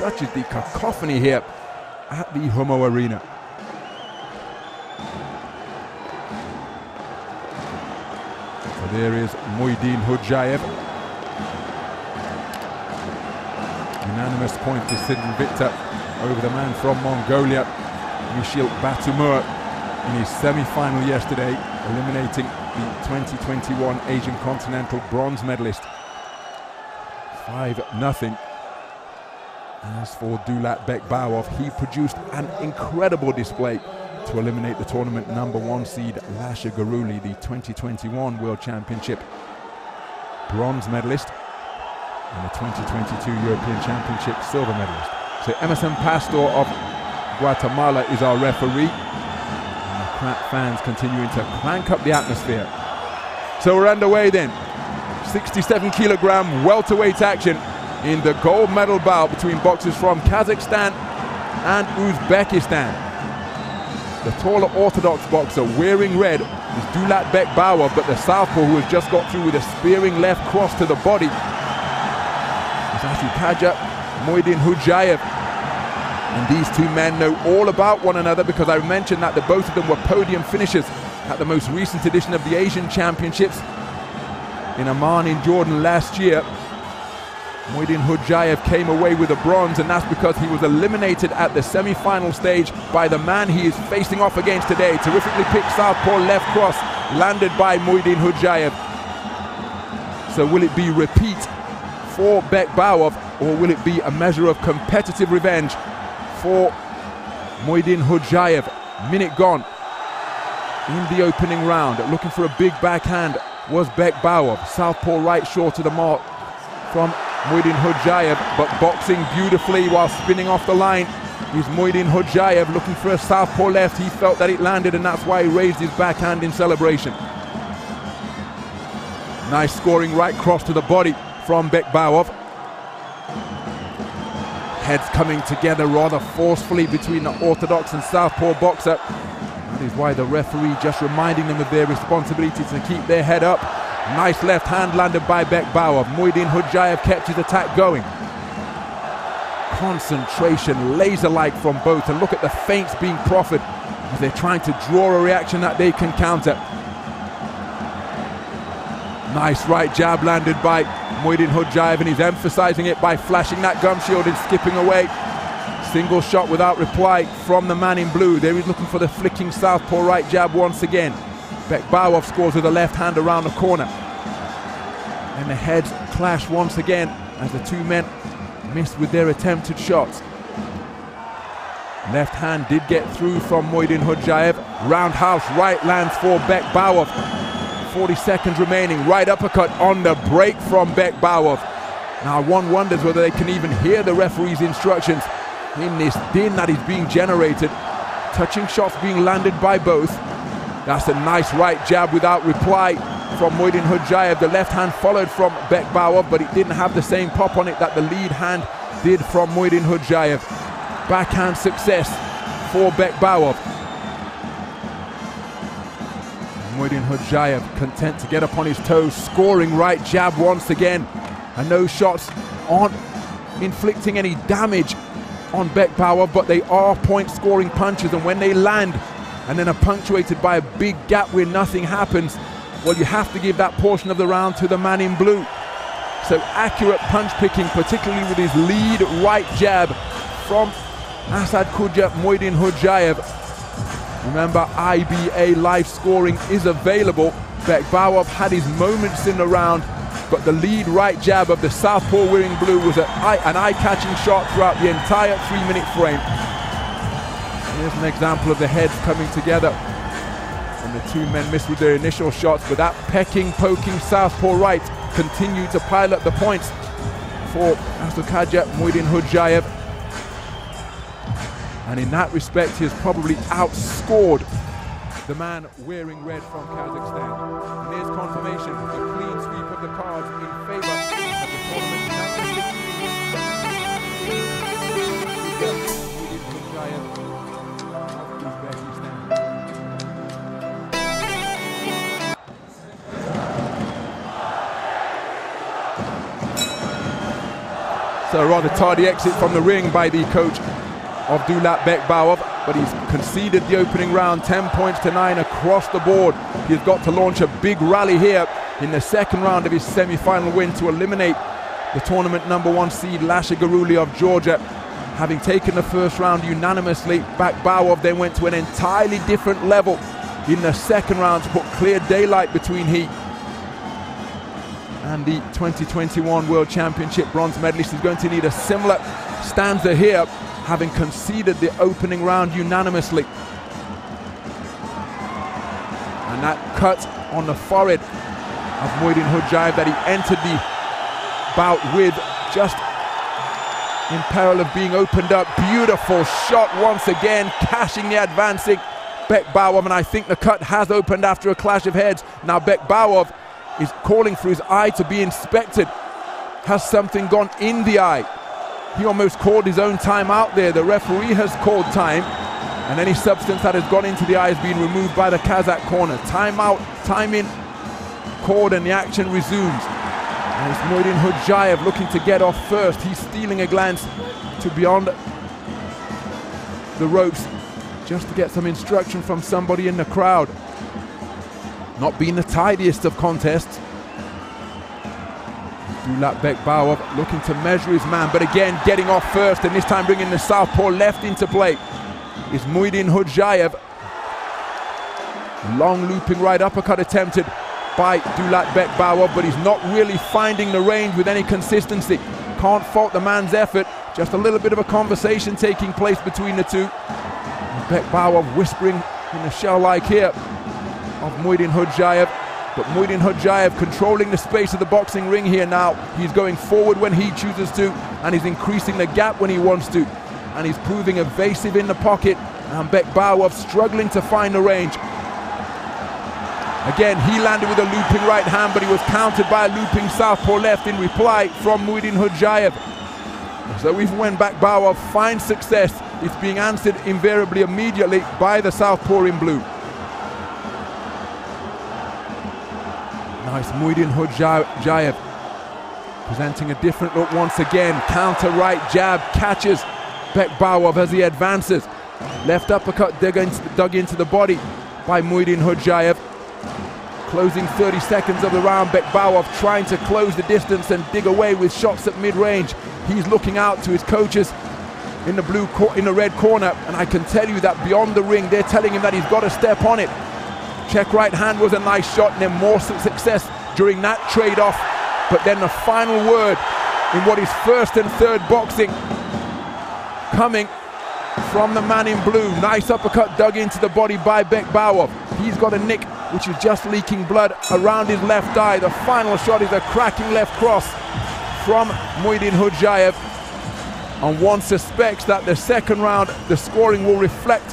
such is the cacophony here at the Humo Arena. So there is Mўйdinhўжaев. Unanimous point decision victor over the man from Mongolia, Michil Batumur, in his semi-final yesterday, eliminating the 2021 Asian Continental bronze medalist. 5-0. As for Dulат Bekbauov, he produced an incredible display to eliminate the tournament #1 seed Lasha Guruli, the 2021 World Championship bronze medalist and the 2022 European Championship silver medalist. So Emerson Pastor of Guatemala is our referee. And the crap fans continuing to crank up the atmosphere. So we're underway then. 67 kilogram welterweight action in the gold medal bout between boxers from Kazakhstan and Uzbekistan. The taller orthodox boxer wearing red is Dulat Bekbauov, but the southpaw who has just got through with a spearing left cross to the body is Asadhўža Mўйdinhўжаев. And these two men know all about one another because I mentioned that both of them were podium finishers at the most recent edition of the Asian Championships in Amman in Jordan last year. Mўйdinhўжaев came away with a bronze, and that's because he was eliminated at the semi-final stage by the man he is facing off against today. Terrifically picked southpaw left cross landed by Mўйdinhўжaев. So will it be repeat for Bekbauov, or will it be a measure of competitive revenge for Mўйdinhўжaев? Minute gone in the opening round. Looking for a big backhand was Bekbauov. Southpaw right short of the mark from Mўйdinhўжaев, but boxing beautifully while spinning off the line is Mўйdinhўжaев looking for a southpaw left. He felt that it landed, and that's why he raised his backhand in celebration. Nice scoring right cross to the body from Bekbauov. Heads coming together rather forcefully between the orthodox and southpaw boxer. That is why the referee just reminding them of their responsibility to keep their head up. Nice left hand landed by Bekbauov. Mўйdinhўжaев kept his attack going. Concentration, laser-like from both, and look at the feints being proffered as they're trying to draw a reaction that they can counter. Nice right jab landed by Mўйdinhўжaев, and he's emphasizing it by flashing that gum shield and skipping away. Single shot without reply from the man in blue. There he's looking for the flicking southpaw right jab once again. Bekbauov scores with a left hand around the corner. And the heads clash once again as the two men missed with their attempted shots. Left hand did get through from Mўйdinhўжaev. Roundhouse right lands for Bekbauov. 40 seconds remaining. Right uppercut on the break from Bekbauov. Now one wonders whether they can even hear the referee's instructions in this din that is being generated. Touching shots being landed by both. That's a nice right jab without reply from Mўйdinhўжaev. The left hand followed from Bekbauov, but it didn't have the same pop on it that the lead hand did from Mўйdinhўжaev. Backhand success for Bekbauov. Mўйdinhўжaev content to get up on his toes, scoring right jab once again. And those shots aren't inflicting any damage on Bekbauov, but they are point scoring punches, and when they land and then are punctuated by a big gap where nothing happens, well, you have to give that portion of the round to the man in blue. So accurate punch picking, particularly with his lead right jab from Assadhўža Mўйdinhўжaev. Remember, IBA live scoring is available. Bekbauov had his moments in the round, but the lead right jab of the southpaw wearing blue was an eye-catching shot throughout the entire 3-minute frame. Here's an example of the heads coming together. And the two men missed with their initial shots, but that pecking, poking southpaw right continued to pile up the points for Asadhўža Mўйdinhўжaev. And in that respect, he has probably outscored the man wearing red from Kazakhstan. And here's confirmation, a clean sweep of the cards in favor of the tournament. So a rather tardy exit from the ring by the coach of Dulát Bekbauov, but he's conceded the opening round, 10 points to 9 across the board. He's got to launch a big rally here in the second round of his semi-final win to eliminate the tournament #1 seed Lasha Guruli of Georgia. Having taken the first round unanimously, Bekbauov then went to an entirely different level in the second round to put clear daylight between he and the 2021 World Championship bronze medalist. Is going to need a similar stanza here, having conceded the opening round unanimously. And that cut on the forehead of Mўйдинхўжаев that he entered the bout with, just in peril of being opened up. Beautiful shot once again, cashing the advancing Bekbauov, and I think the cut has opened after a clash of heads. Now Bekbauov is calling for his eye to be inspected. Has something gone in the eye? He almost called his own time out there. The referee has called time, and any substance that has gone into the eye has been removed by the Kazakh corner. Time out, time in, called, and the action resumes. And it's Mўйдинхўжаев looking to get off first. He's stealing a glance to beyond the ropes just to get some instruction from somebody in the crowd. Not being the tidiest of contests. Dulát Bekbauov looking to measure his man, but again getting off first, and this time bringing the southpaw left into play is Mўйдинхўжаев. Long looping right uppercut attempted by Dulát Bekbauov, but he's not really finding the range with any consistency. Can't fault the man's effort, just a little bit of a conversation taking place between the two. Bekbauov whispering in the shell-like here of Mўйdinхўжaев, but Mўйдинхўжaев controlling the space of the boxing ring here now. He's going forward when he chooses to, and he's increasing the gap when he wants to, and he's proving evasive in the pocket, and Bekbauov struggling to find the range. Again, he landed with a looping right hand, but he was countered by a looping southpaw left in reply from Mўйдинхўжaев. So even when Bekbauov finds success, it's being answered invariably immediately by the southpaw in blue. Nice Mўйdinхўжaев presenting a different look once again. Counter right jab, catches Bekbauov as he advances. Left uppercut dug into the body by Mўйdinхўжaев. Closing 30 seconds of the round, Bekbauov trying to close the distance and dig away with shots at mid-range. He's looking out to his coaches in the red corner, and I can tell you that beyond the ring, they're telling him that he's got to step on it. Check right hand was a nice shot, and then more success during that trade-off. But then the final word in what is first and third boxing coming from the man in blue. Nice uppercut dug into the body by Bekbauov. He's got a nick which is just leaking blood around his left eye. The final shot is a cracking left cross from Mўйdinхўжaев. And one suspects that the second round, the scoring will reflect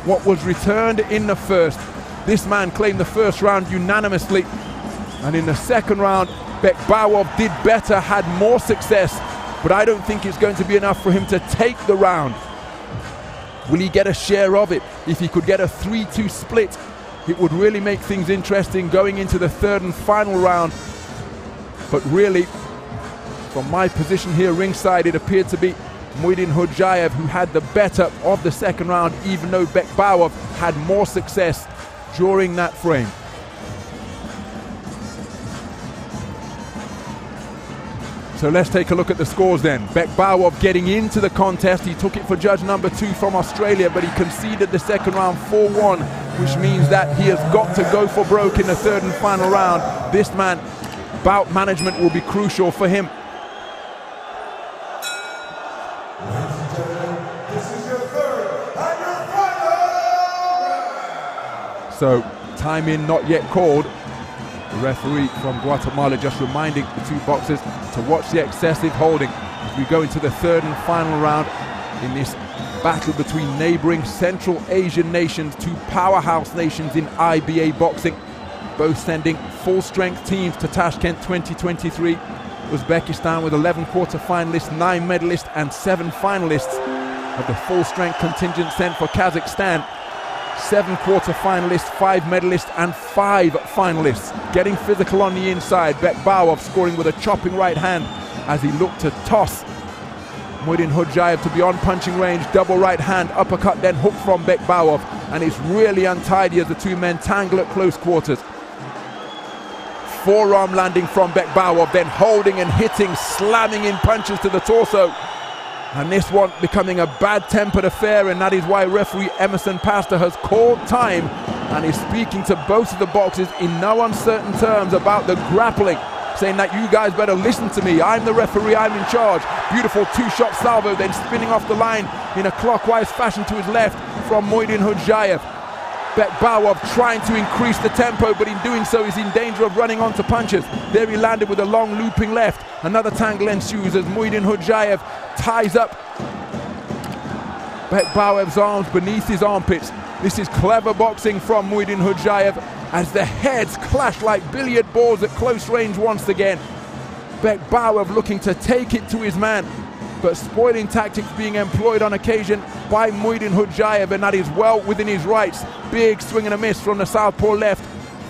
what was returned in the first. This man claimed the first round unanimously, and in the second round, Bekbauov did better, had more success, but I don't think it's going to be enough for him to take the round. Will he get a share of it? If he could get a 3-2 split, it would really make things interesting going into the third and final round. But really, from my position here ringside, it appeared to be Mўйdinхўжaев who had the better of the second round, even though Bekbauov had more success during that frame. So let's take a look at the scores then. Bekbauov getting into the contest. He took it for judge number 2 from Australia, but he conceded the second round 4-1, which means that he has got to go for broke in the third and final round. This man, bout management will be crucial for him. So, time in not yet called. The referee from Guatemala just reminding the two boxers to watch the excessive holding as we go into the third and final round in this battle between neighboring Central Asian nations, two powerhouse nations in IBA boxing, both sending full-strength teams to Tashkent 2023. Uzbekistan with 11 quarter-finalists, 9 medalists and 7 finalists of the full-strength contingent sent for Kazakhstan. 7 quarter-finalists, 5 medalists and 5 finalists. Getting physical on the inside, Bekbauov scoring with a chopping right hand as he looked to toss Mўйdinhўjaiev to beyond punching range, double right hand, uppercut, then hook from Bekbauov, and it's really untidy as the two men tangle at close quarters. Forearm landing from Bekbauov, then holding and hitting, slamming in punches to the torso. And this one becoming a bad-tempered affair, and that is why referee Emerson Pastor has called time and is speaking to both of the boxers in no uncertain terms about the grappling, saying that you guys better listen to me. I'm the referee, I'm in charge. Beautiful two-shot salvo, then spinning off the line in a clockwise fashion to his left from Mўйdinhўjaiev. Bekbauov trying to increase the tempo, but in doing so is in danger of running onto punches. There he landed with a long looping left. Another tangle ensues as Mўйdinhўjaiev ties up Bekbauov's arms beneath his armpits. This is clever boxing from Mўйdinhўjaiev as the heads clash like billiard balls at close range once again. Bekbauov looking to take it to his man, but spoiling tactics being employed on occasion by Mўйdinhўjaiev, and that is well within his rights. Big swing and a miss from the southpaw left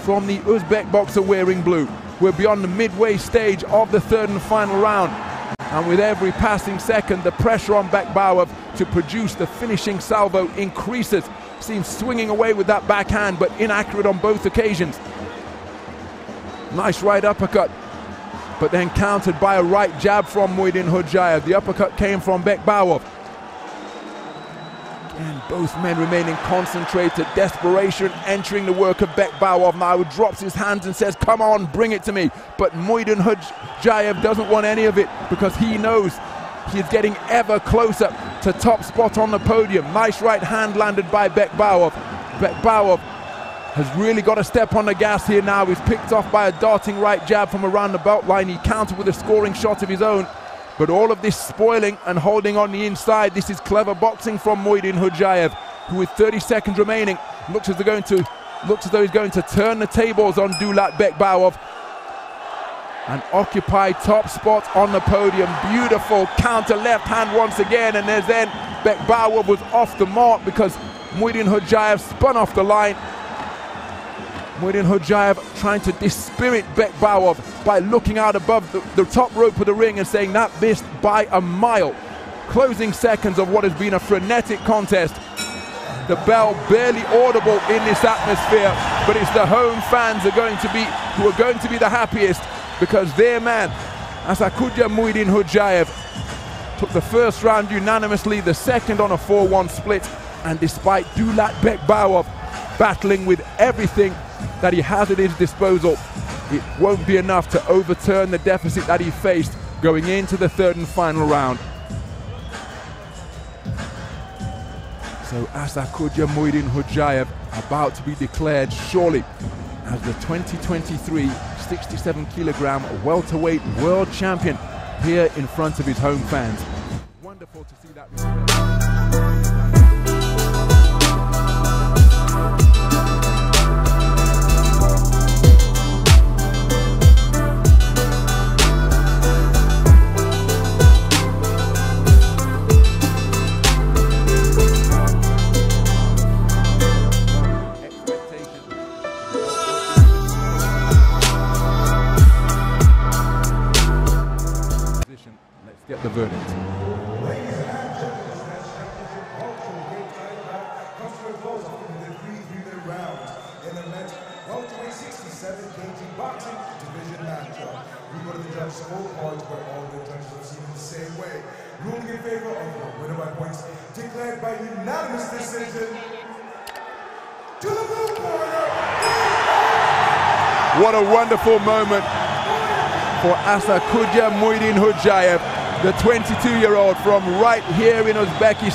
from the Uzbek boxer wearing blue. We're beyond the midway stage of the third and final round, and with every passing second the pressure on Bekbauov to produce the finishing salvo increases. Seems swinging away with that backhand, but inaccurate on both occasions. Nice right uppercut, but then countered by a right jab from Mўйdinhўjaiev. The uppercut came from Bekbauov. And both men remaining concentrated, desperation entering the work of Bekbauov. Now drops his hands and says, come on, bring it to me. But Mўйdinhўjaiev doesn't want any of it, because he knows he's getting ever closer to top spot on the podium. Nice right hand landed by Bekbauov. Bekbauov has really got to step on the gas here now. He's picked off by a darting right jab from around the belt line. He countered with a scoring shot of his own. But all of this spoiling and holding on the inside, this is clever boxing from Mўйdinhўjaiev, who with 30 seconds remaining looks as though he's going to turn the tables on Dulат Bekbauov and occupy top spot on the podium. Beautiful counter left hand once again, and there's then Bekbauov was off the mark because Mўйdinhўjaiev spun off the line. Mўйdinhўjaiev trying to dispirit Bekbauov by looking out above the top rope of the ring and saying that missed by a mile. Closing seconds of what has been a frenetic contest. The bell barely audible in this atmosphere, but it's the home fans who are going to be the happiest, because their man, Asadhўža Mўйdinhўjaiev, took the first round unanimously, the second on a 4-1 split, and despite Dulat Bekbauov battling with everything that he has at his disposal, it won't be enough to overturn the deficit that he faced going into the third and final round. So Asadhўža Mўйdinhўjaiev about to be declared surely as the 2023 67 kilogram welterweight world champion here in front of his home fans. Wonderful to see that. Get the verdict. In the men's welterweight 67 kg boxing division matchup. We go to the judge scorecards where all the judges have seen it the same way. Ruling in favor of the winner by points declared by unanimous decision to the blue corner. What a wonderful moment for Asadhўža Mўйdinhўjaiev, the 22-year-old from right here in Uzbekistan.